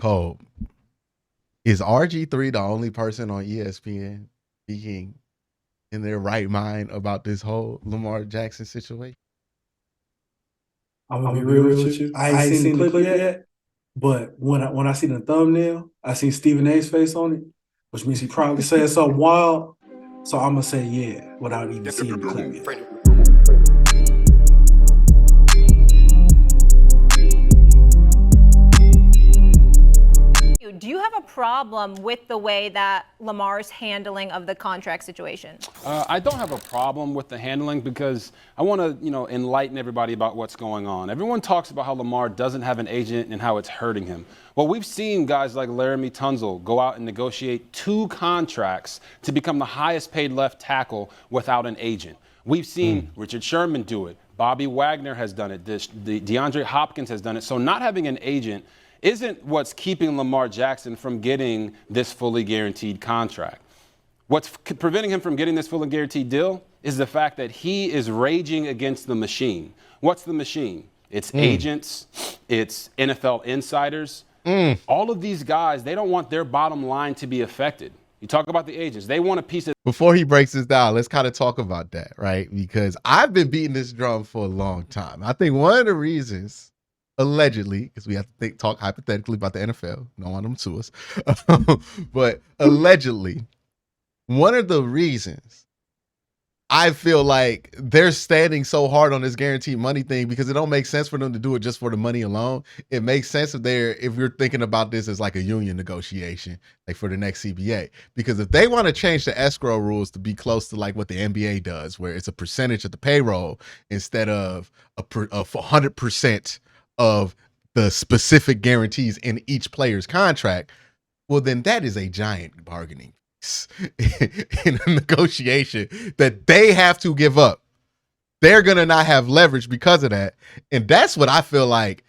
Colb, is RG3 the only person on ESPN speaking in their right mind about this whole Lamar Jackson situation? I'm gonna be real with you. I ain't seen the clip yet, but when I see the thumbnail, I see Stephen A's face on it, which means he probably said something wild. So I'm gonna say yeah without even seeing the clip yet. Do you have a problem with the way that Lamar's handling of the contract situation? I don't have a problem with the handling because I want to, enlighten everybody about what's going on. Everyone talks about how Lamar doesn't have an agent and how it's hurting him. Well, we've seen guys like Laramie Tunzel go out and negotiate 2 contracts to become the highest paid left tackle without an agent. We've seen Richard Sherman do it. Bobby Wagner has done it. DeAndre Hopkins has done it. So not having an agent isn't what's keeping Lamar Jackson from getting this fully guaranteed contract. What's preventing him from getting this fully guaranteed deal is the fact that he is raging against the machine. What's the machine? It's agents, it's NFL insiders. All of these guys, they don't want their bottom line to be affected. You talk about the agents, they want a piece of. Before he breaks this down, let's kind of talk about that, right? Because I've been beating this drum for a long time. I think one of the reasons, allegedly, because we have to talk hypothetically about the NFL, don't want them to us, but allegedly, one of the reasons I feel like they're standing so hard on this guaranteed money thing because it don't make sense for them to do it just for the money alone. It makes sense if you're thinking about this as like a union negotiation, like for the next CBA. Because if they want to change the escrow rules to be close to like what the NBA does, where it's a percentage of the payroll instead of 100% of the specific guarantees in each player's contract, well, then that is a giant bargaining in a negotiation that they have to give up. They're gonna not have leverage because of that, and that's what I feel like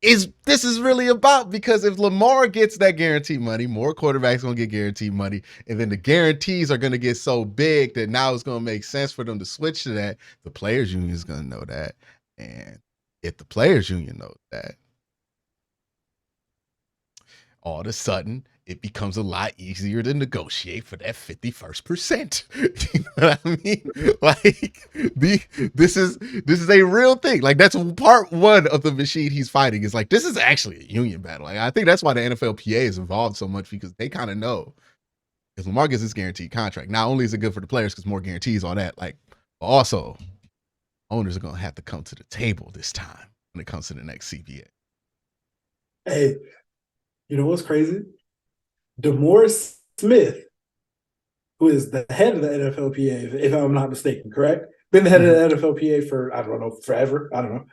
this is really about. Because if Lamar gets that guaranteed money, more quarterbacks gonna get guaranteed money, and then the guarantees are gonna get so big that now it's gonna make sense for them to switch to that. The players union is gonna know that, and if the players union knows that, all of a sudden it becomes a lot easier to negotiate for that 51st percent. You know what I mean? Like this is a real thing. Like that's part one of the machine he's fighting. Is like this is actually a union battle. Like I think that's why the NFLPA is involved so much, because they kind of know if Lamar gets this guaranteed contract, not only is it good for the players because more guarantees, all that, like also owners are gonna have to come to the table this time when it comes to the next CBA. Hey, you know what's crazy? DeMaurice Smith, who is the head of the NFLPA, if I'm not mistaken, correct? Been the head of the NFLPA for, I don't know, forever. I don't know.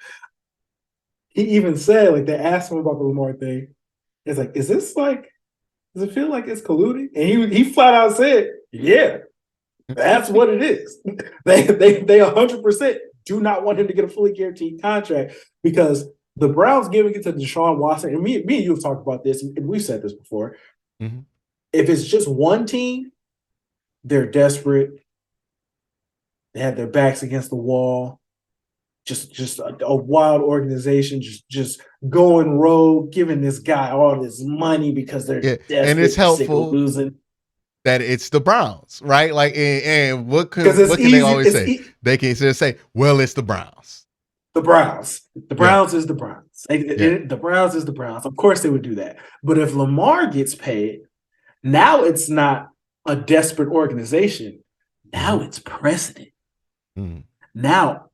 He even said, like, they asked him about the Lamar thing. It's like, is this like, does it feel like it's colluding? And he flat out said, yeah, that's what it is. They 100% do not want him to get a fully guaranteed contract because the Browns giving it to Deshaun Watson, and me and you have talked about this, and we've said this before. Mm-hmm. If it's just one team, they're desperate. They have their backs against the wall. Just a wild organization, just going rogue, giving this guy all this money because they're desperate, and it's helpful losing. That it's the Browns, right? Like, and what can they always say? They can just say, "Well, it's the Browns." The Browns. The Browns is the Browns. The Browns is the Browns. Of course, they would do that. But if Lamar gets paid, now it's not a desperate organization. Now it's precedent. Now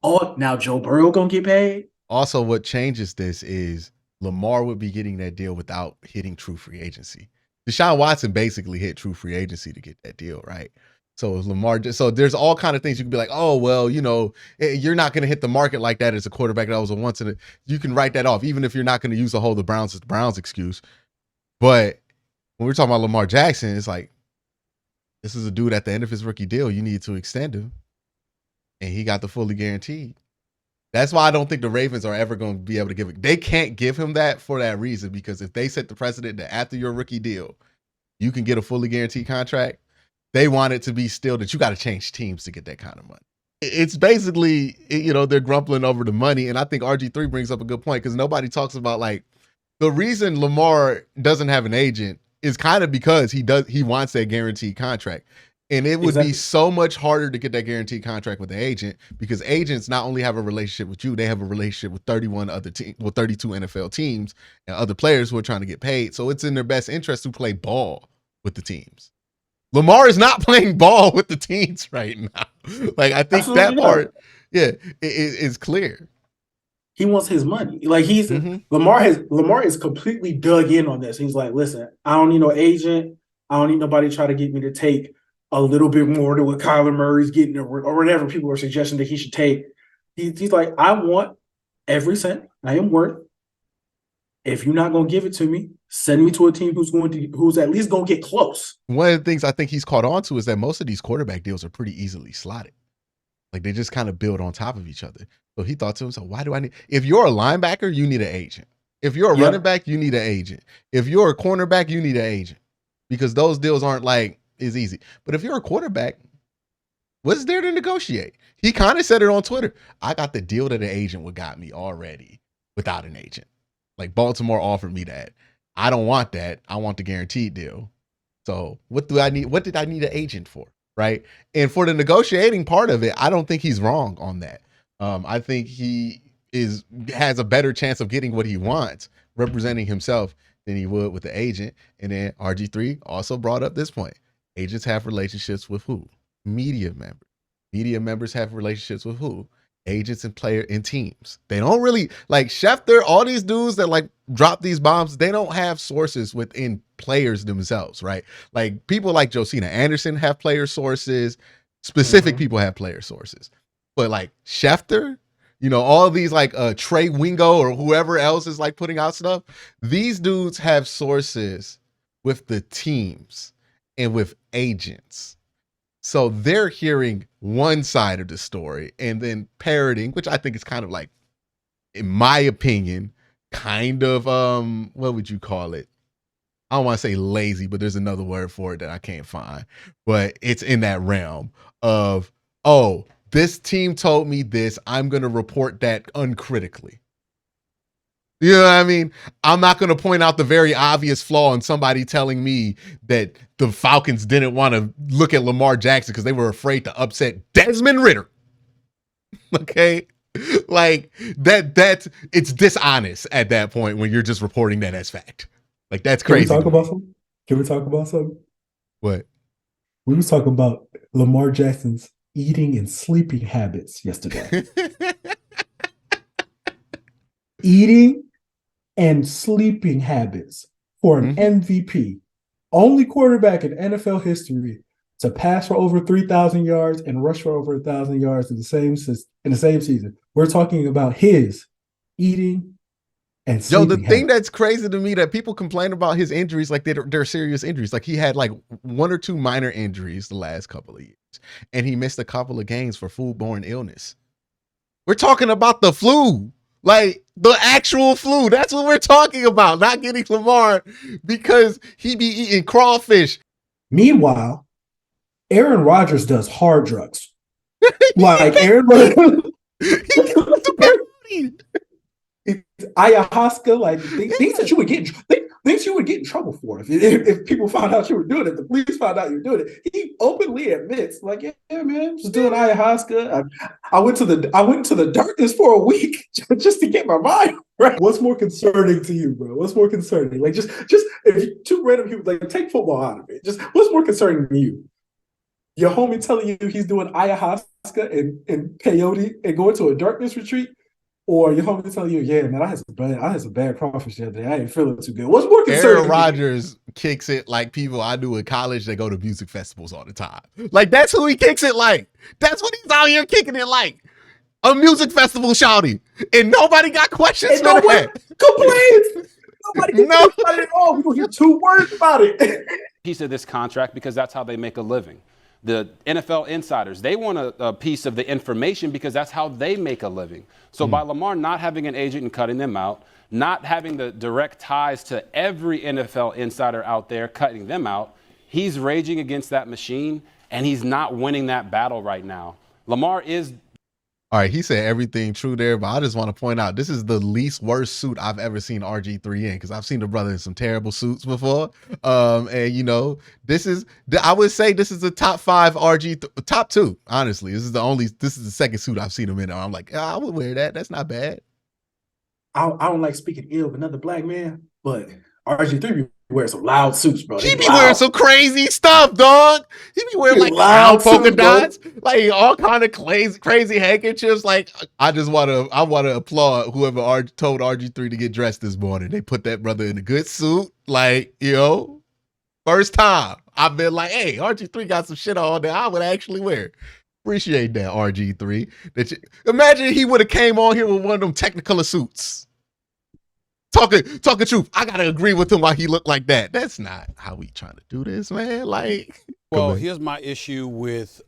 Joe Burrow gonna get paid. Also, what changes this is Lamar would be getting that deal without hitting true free agency. Deshaun Watson basically hit true free agency to get that deal, right? So Lamar, so there's all kind of things you can be like, oh, well, you're not going to hit the market like that as a quarterback. That was a once in a, you can write that off, even if you're not going to use the whole the Browns excuse. But when we're talking about Lamar Jackson, it's like, this is a dude at the end of his rookie deal. You need to extend him. And he got the fully guaranteed. That's why I don't think the Ravens are ever going to be able to give it. They can't give him that for that reason, because if they set the precedent that after your rookie deal, you can get a fully guaranteed contract, they want it to be still that you got to change teams to get that kind of money. It's basically, they're grumbling over the money. And I think RG3 brings up a good point, because nobody talks about, like, the reason Lamar doesn't have an agent is kind of because he wants that guaranteed contract. And it would be so much harder to get that guaranteed contract with the agent because agents not only have a relationship with you, they have a relationship with 31 other teams, with 32 NFL teams and other players who are trying to get paid. So it's in their best interest to play ball with the teams. Lamar is not playing ball with the teams right now. Like, I think Absolutely that part, is clear. He wants his money. Like Lamar is completely dug in on this. He's like, listen, I don't need no agent. I don't need nobody trying to get me to take a little bit more than what Kyler Murray's getting or whatever people are suggesting that he should take. He's like, I want every cent I am worth. If you're not going to give it to me, send me to a team who's at least going to get close. One of the things I think he's caught on to is that most of these quarterback deals are pretty easily slotted. Like, they just kind of build on top of each other. So he thought to himself, why do I need, if you're a linebacker, you need an agent. If you're a running back, you need an agent. If you're a cornerback, you need an agent because those deals aren't like as easy. But if you're a quarterback, what's there to negotiate? He kind of said it on Twitter. I got the deal that an agent would got me already without an agent. Like, Baltimore offered me that. I don't want that. I want the guaranteed deal. So what do I need? What did I need an agent for? Right. And for the negotiating part of it, I don't think he's wrong on that. I think he has a better chance of getting what he wants representing himself than he would with the agent. And then RG3 also brought up this point. Agents have relationships with who? Media members. Media members have relationships with who? Agents and player and teams. They don't really like Schefter, all these dudes that like drop these bombs, they don't have sources within players themselves, right? Like people like Josina Anderson have player sources, specific people have player sources. But like Schefter, you know, all these like Trey Wingo or whoever else is like putting out stuff, these dudes have sources with the teams and with agents. So they're hearing one side of the story and then parroting, which I think is kind of like, in my opinion, kind of, what would you call it? I don't want to say lazy, but there's another word for it that I can't find. But it's in that realm of, oh, this team told me this. I'm going to report that uncritically. You know what I mean? I'm not going to point out the very obvious flaw in somebody telling me that the Falcons didn't want to look at Lamar Jackson because they were afraid to upset Desmond Ridder. Okay? Like that's it's dishonest at that point when you're just reporting that as fact. Like, that's crazy. Can we talk about something? Can we talk about something? What? We was talking about Lamar Jackson's eating and sleeping habits yesterday. Eating and sleeping habits for an MVP. Only quarterback in NFL history to pass for over 3,000 yards and rush for over 1,000 yards in the same season. We're talking about his eating and sleeping the thing habits. that's crazy to me that people complain about his injuries, like they're serious injuries. Like, he had like 1 or 2 minor injuries the last couple of years, and he missed a couple of games for foodborne illness. We're talking about the flu. Like, the actual flu. That's what we're talking about. Not getting Lamar because he be eating crawfish. Meanwhile, Aaron Rodgers does hard drugs. Like Aaron Rodgers. Ayahuasca, like things that you would get things you would get in trouble for if people found out you were doing it. The police found out you were doing it. He openly admits, like, yeah, man, just doing ayahuasca. I went to the darkness for a week just to get my mind right. What's more concerning to you, bro? What's more concerning? Like, just if two random people, like, take football out of it. Just what's more concerning to you? Your homie telling you he's doing ayahuasca and peyote and going to a darkness retreat? Or your homie tell you, yeah, man, I had some bad crawfish the other day. I ain't feeling too good. What's more concerning? Aaron Rodgers kicks it like people I knew in college that go to music festivals all the time. Like, that's who he kicks it like. That's what he's out here kicking it like. A music festival shouty. And nobody got questions for that. Complains. Nobody complains about it at all. We don't hear 2 words about it. He said this contract because that's how they make a living. The NFL insiders, they want a piece of the information because that's how they make a living. So by Lamar not having an agent and cutting them out, not having the direct ties to every NFL insider out there, cutting them out, he's raging against that machine, and he's not winning that battle right now. Lamar is... All right, he said everything true there, but I just want to point out this is the least worst suit I've ever seen RG3 in, because I've seen the brother in some terrible suits before. And you know, I would say this is the top 5 top 2. Honestly, this is the second suit I've seen him in. I'm like, I would wear that. That's not bad. I don't like speaking ill of another black man, but RG3 wears some loud suits, bro. He be wearing some crazy stuff, dog. He be wearing like loud polka dots, like all kind of crazy handkerchiefs. Like I want to applaud whoever told RG3 to get dressed this morning. They put that brother in a good suit. Like, you know, first time I've been like, hey, RG3 got some shit on there I would actually wear. Appreciate that, RG3. Imagine he would have came on here with one of them Technicolor suits. Talking truth. I gotta agree with him why he looked like that. That's not how we trying to do this, man. Like, well, here's my issue with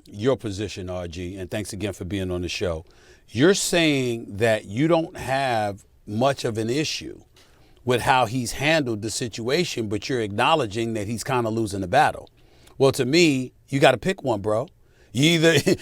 your position, RG, and thanks again for being on the show. You're saying that you don't have much of an issue with how he's handled the situation, but you're acknowledging that he's kind of losing the battle. Well, to me, you got to pick one, bro. You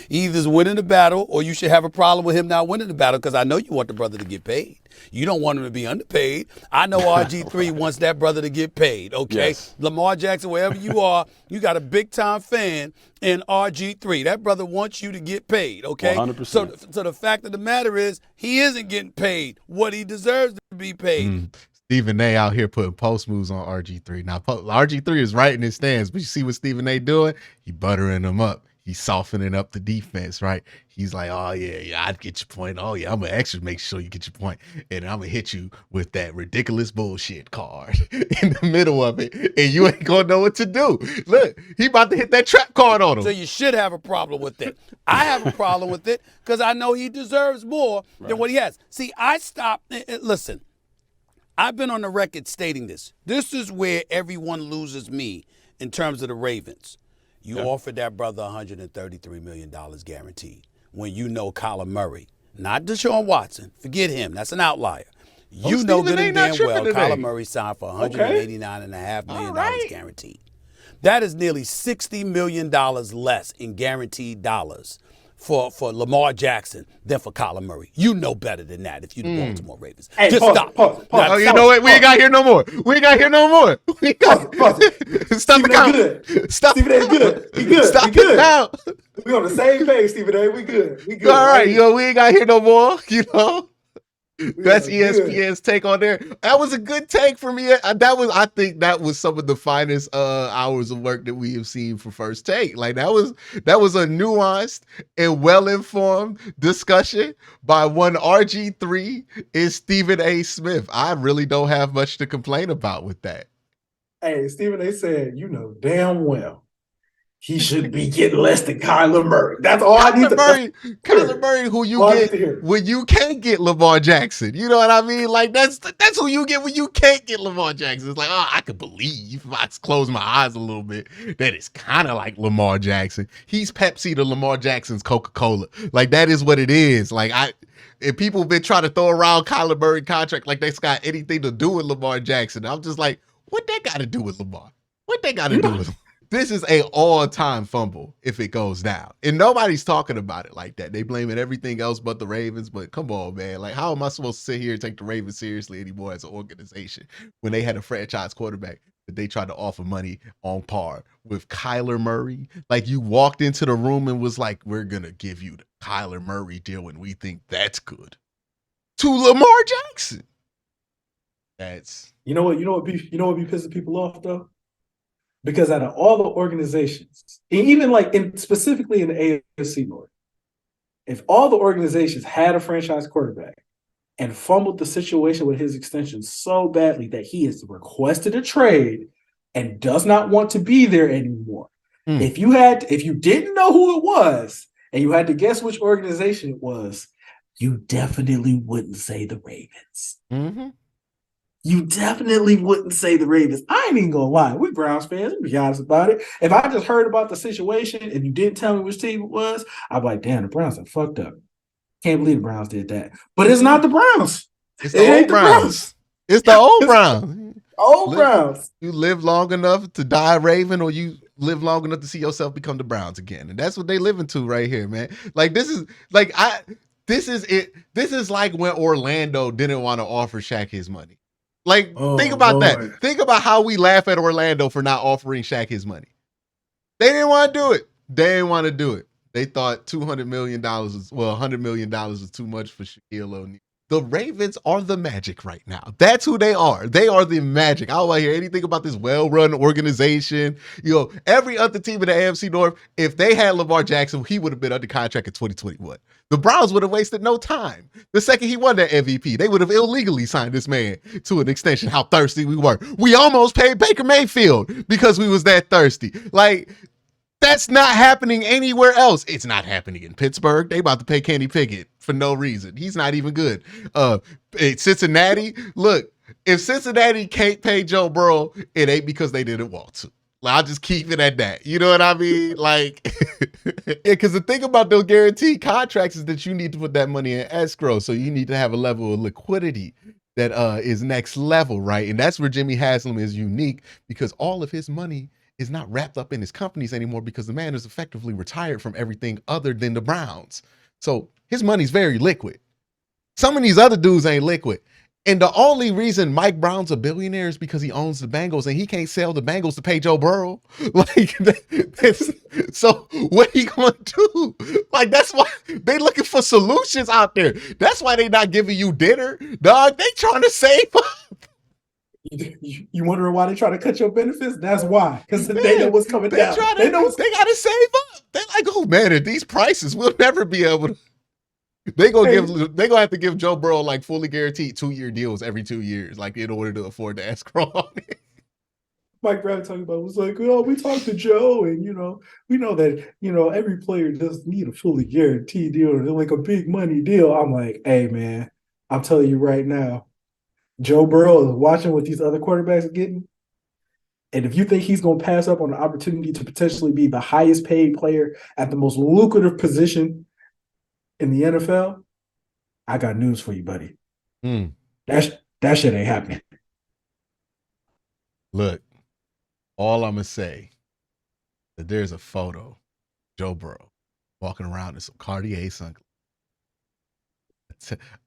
either's winning the battle, or you should have a problem with him not winning the battle, because I know you want the brother to get paid. You don't want him to be underpaid. I know RG3 wants that brother to get paid, okay? Yes. Lamar Jackson, wherever you are, you got a big-time fan in RG3. That brother wants you to get paid, okay? 100%. So the fact of the matter is he isn't getting paid what he deserves to be paid. Stephen A out here putting post moves on RG3. Now, RG3 is right in his stance, but you see what Stephen A doing? He buttering him up. He's softening up the defense, right? He's like, oh, yeah, I get your point. Oh, yeah, I'm going to actually make sure you get your point. And I'm going to hit you with that ridiculous bullshit card in the middle of it. And you ain't going to know what to do. Look, he about to hit that trap card on him. So you should have a problem with it. I have a problem with it because I know he deserves more than what he has. See, I stopped. Listen, I've been on the record stating this. This is where everyone loses me in terms of the Ravens. You offered that brother $133 million guaranteed when you know Kyler Murray, not Deshaun Watson. Forget him. That's an outlier. You know good and damn well Kyler Murray signed for $189.5 million guaranteed. That is nearly $60 million less in guaranteed dollars for Lamar Jackson than for Colb Murray. You know better than that if you're the Baltimore Ravens. Hey, just pause, stop. Pause. Oh, you know what? We ain't got here no more. We ain't got here no more. Stop the count. Good. Stop. Stephen A. good. He good. Stop he good. Now. We on the same page, Stephen A. We good. We good. All right, you know, we ain't got here no more. You know. That's ESPN's take on there. That was a good take for me. I think that was some of the finest hours of work that we have seen for First Take. Like that was a nuanced and well-informed discussion by one RG3 and Stephen A. Smith. I really don't have much to complain about with that. Hey, Stephen A. said, you know damn well he should be getting less than Kyler Murray. That's all I need to hear. Kyler Murray, who you get when you can't get Lamar Jackson. You know what I mean? Like that's who you get when you can't get Lamar Jackson. It's like, oh, I could believe if I close my eyes a little bit that it's kind of like Lamar Jackson. He's Pepsi to Lamar Jackson's Coca-Cola. Like that is what it is. Like if people have been trying to throw around Kyler Murray contract like that's got anything to do with Lamar Jackson, I'm just like, what that got to do with Lamar? What they got to do with him? This is a all-time fumble if it goes down. And nobody's talking about it like that. They blaming everything else but the Ravens. But come on, man. Like, how am I supposed to sit here and take the Ravens seriously anymore as an organization when they had a franchise quarterback that they tried to offer money on par with Kyler Murray? Like, you walked into the room and was like, we're going to give you the Kyler Murray deal and we think that's good. To Lamar Jackson. That's... You know what be pissing people off, though? Because out of all the organizations, even specifically in the AFC North, if all the organizations had a franchise quarterback and fumbled the situation with his extension so badly that he has requested a trade and does not want to be there anymore, if you didn't know who it was and you had to guess which organization it was, you definitely wouldn't say the Ravens. Mm-hmm. You definitely wouldn't say the Ravens. I ain't even gonna lie. We Browns fans, let's be honest about it. If I just heard about the situation and you didn't tell me which team it was, I'd be like, damn, the Browns are fucked up. Can't believe the Browns did that. But it's not the Browns. It's the old Browns. It's the old Browns. Oh, Browns. You live long enough to die a Raven, or you live long enough to see yourself become the Browns again. And that's what they live into right here, man. Like this is it. This is like when Orlando didn't want to offer Shaq his money. Like, think about Lord. that. Think about how we laugh at Orlando for not offering Shaq his money. They didn't want to do it. They didn't want to do it. They thought $200 million $100 million was too much for Shaquille O'Neal. The Ravens are the Magic right now. That's who they are. They are the Magic. I don't want to hear anything about this well-run organization. Every other team in the AFC North, if they had Lamar Jackson, he would have been under contract in 2021. The Browns would have wasted no time. The second he won that MVP, they would have illegally signed this man to an extension. How thirsty we were. We almost paid Baker Mayfield because we was that thirsty. Like, that's not happening anywhere else. It's not happening in Pittsburgh. They about to pay Kenny Pickett for no reason. He's not even good. Cincinnati, look, if Cincinnati can't pay Joe Burrow, it ain't because they didn't want to. Like, I'll just keep it at that. You know what I mean? Like, because the thing about those guaranteed contracts is that you need to put that money in escrow. So you need to have a level of liquidity that is next level, right? And that's where Jimmy Haslam is unique, because all of his money is not wrapped up in his companies anymore, because the man is effectively retired from everything other than the Browns. So his money's very liquid. Some of these other dudes ain't liquid. And the only reason Mike Brown's a billionaire is because he owns the Bengals, and he can't sell the Bengals to pay Joe Burrow. Like, so what he gonna do? Like, that's why they looking for solutions out there. That's why they not giving you dinner, dog. They trying to save up. You wondering why they try to cut your benefits? That's why, because they know what's coming down. They gotta save up. They're like, oh man, at these prices, we'll never be able to. They gonna have to give Joe Burrow like fully guaranteed 2-year deals every 2 years, like in order to afford the escrow on it. Mike Brown talking about was like, oh, we talked to Joe, and we know that every player doesn't need a fully guaranteed deal, or like a big money deal. I'm like, hey man, I'm telling you right now, Joe Burrow is watching what these other quarterbacks are getting. And if you think he's going to pass up on the opportunity to potentially be the highest paid player at the most lucrative position in the NFL, I got news for you, buddy. That shit ain't happening. Look, all I'm going to say that there's a photo of Joe Burrow walking around in some Cartier sunglasses,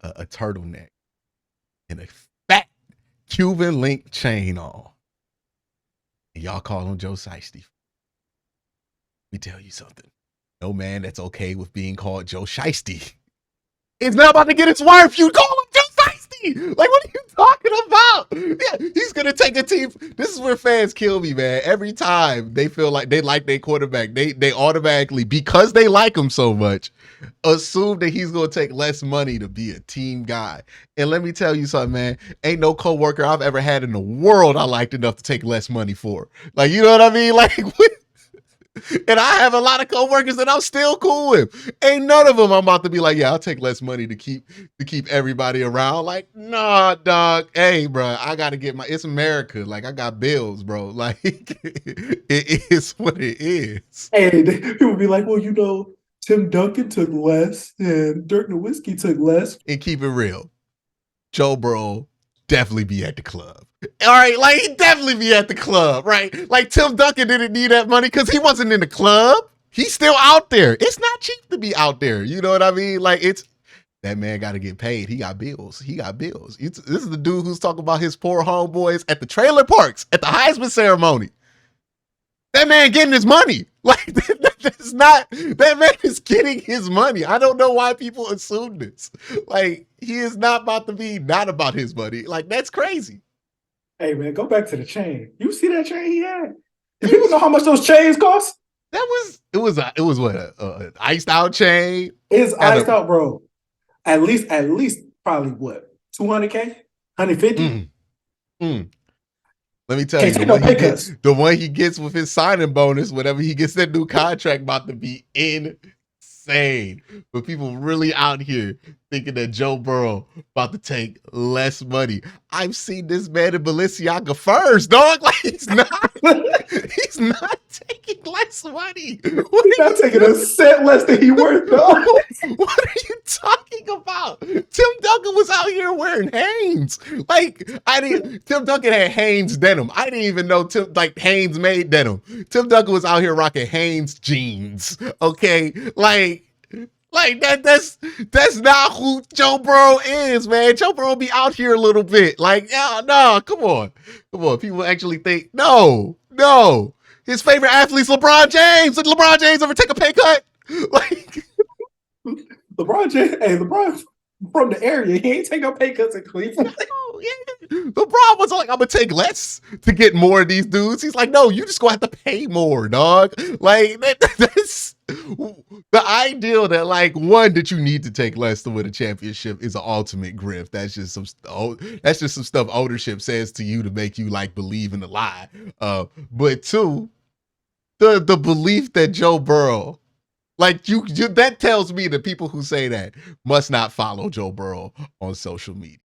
a turtleneck, and a fat Cuban link chain on. And y'all call him Joe Shiesty. Let me tell you something. No man that's okay with being called Joe Shiesty is not about to get his wife. You call him Joe Shiesty. Like, what are you talking about? Yeah, he's going to take a team. This is where fans kill me, man. Every time they feel like they like their quarterback, they automatically, because they like him so much, assume that he's going to take less money to be a team guy. And let me tell you something, man. Ain't no coworker I've ever had in the world I liked enough to take less money for. Like, you know what I mean? Like, and I have a lot of coworkers that I'm still cool with. Ain't none of them I'm about to be like, yeah, I'll take less money to keep everybody around. Like, nah, dog. Hey, bro, I got to get it's America. Like, I got bills, bro. Like, it is what it is. And people be like, well, Tim Duncan took less and Dirk Nowitzki took less. And keep it real, Joe Burrow definitely be at the club. All right, like, he definitely be at the club, right? Like, Tim Duncan didn't need that money because he wasn't in the club. He's still out there. It's not cheap to be out there. You know what I mean? Like, that man got to get paid. He got bills. This is the dude who's talking about his poor homeboys at the trailer parks at the Heisman ceremony. That man getting his money. Like, that man is getting his money. I don't know why people assume this. Like, he is not about to be not about his money. Like, that's crazy. Hey man, go back to the chain. You see that chain he had? Do people know how much those chains cost? It was what, an iced out chain? It's iced out, bro. At least probably what, 200K? 150? Let me tell you, the one he gets with his signing bonus, whenever he gets that new contract, about to be insane. But people really out here thinking that Joe Burrow about to take less money. I've seen this man in Balenciaga first, dog. Like, he's not taking less money. What He's are not taking a cent less than he worth, though. What are you talking about? Tim Duncan was out here wearing Hanes. Like, Tim Duncan had Hanes denim. I didn't even know Hanes made denim. Tim Duncan was out here rocking Hanes jeans. Okay. Like that's not who Joe Burrow is, man. Joe Burrow be out here a little bit. Like, yeah, no, come on. People actually think, no. His favorite athlete's LeBron James. Did LeBron James ever take a pay cut? Like, LeBron from the area. He ain't taking no pay cuts in Cleveland. oh, yeah. LeBron was like, I'm gonna take less to get more of these dudes. He's like, no, you just gonna have to pay more, dog. Like, that's the ideal that, like, one, that you need to take less to win a championship is an ultimate grift. That's just some stuff ownership says to you to make you like believe in the lie. But two, the belief that Joe Burrow, like, you that tells me that people who say that must not follow Joe Burrow on social media.